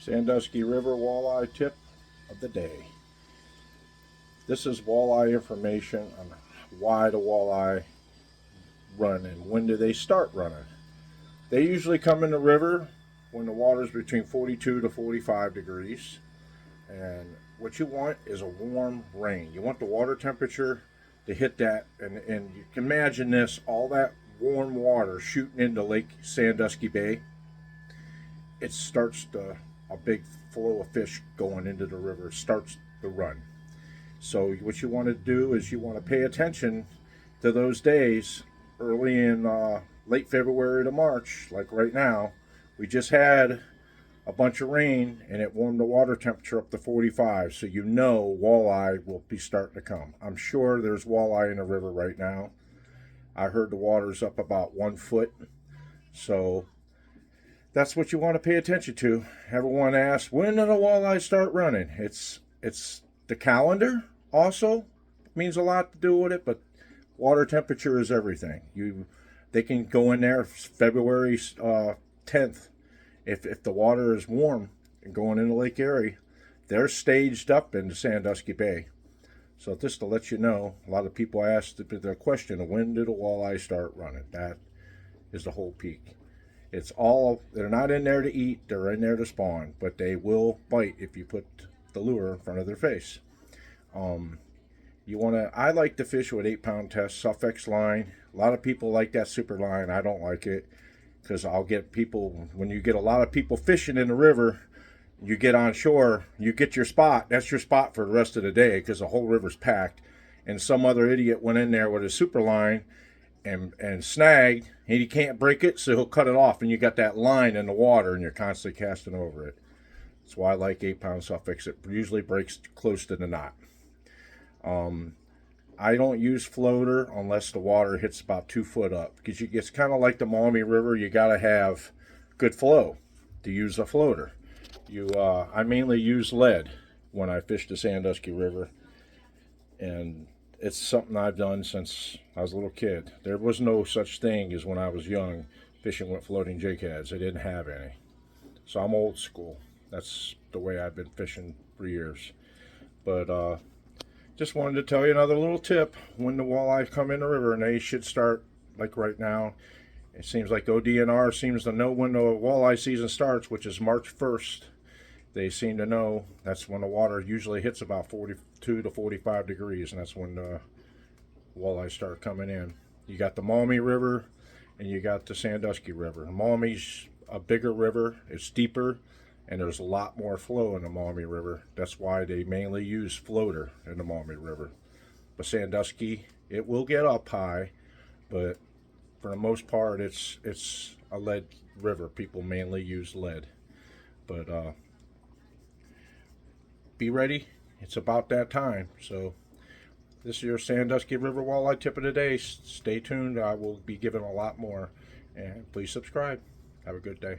Sandusky River walleye tip of the day. This is walleye information on why the walleye run and when do they start running. They usually come in the river when the water is between 42 to 45 degrees. And what you want is a warm rain. You want the water temperature to hit that, and you can imagine this, all that warm water shooting into Lake Sandusky Bay. It starts a big flow of fish going into the river, starts the run. So what you want to do is you want to pay attention to those days early in late February to March, like right now. We just had a bunch of rain and it warmed the water temperature up to 45, so you know walleye will be starting to come. I'm sure there's walleye in the river right now. I heard the water's up about 1 foot, so that's what you want to pay attention to. Everyone asks, when do the walleye start running? It's the calendar also means a lot to do with it, but water temperature is everything. They can go in there February 10th. If the water is warm and going into Lake Erie, they're staged up into Sandusky Bay. So just to let you know, a lot of people ask the question of when did a walleye start running. That is the whole peak. They're not in there to eat, they're in there to spawn, but they will bite if you put the lure in front of their face. I like to fish with 8-pound test, Suffix line. A lot of people like that super line. I don't like it, because I'll get people, when you get a lot of people fishing in the river, you get on shore, you get your spot, that's your spot for the rest of the day, because the whole river's packed, and some other idiot went in there with a super line and snagged, and he can't break it, so he'll cut it off, and you got that line in the water, and you're constantly casting over it. That's why I like 8-pound Suffix. It usually breaks close to the knot. I don't use floater unless the water hits about 2 foot up, because it's kind of like the Maumee River. You got to have good flow to use a floater. I mainly use lead when I fish the Sandusky River, and it's something I've done since I was a little kid. There was no such thing as when I was young fishing with floating jig heads. They didn't have any. So I'm old school. That's the way I've been fishing for years. But just wanted to tell you another little tip when the walleye come in the river, and they should start like right now. It seems like ODNR seems to know when the walleye season starts, which is March 1st. They seem to know that's when the water usually hits about 42 to 45 degrees, and that's when the walleye start coming in. You got the Maumee River and you got the Sandusky River. Maumee's a bigger river, it's deeper, and there's a lot more flow in the Maumee River. That's why they mainly use floater in the Maumee River. But Sandusky, it will get up high, but for the most part, it's a lead river. People mainly use lead. But be ready. It's about that time. So this is your Sandusky River walleye tip of the day. Stay tuned. I will be giving a lot more. And please subscribe. Have a good day.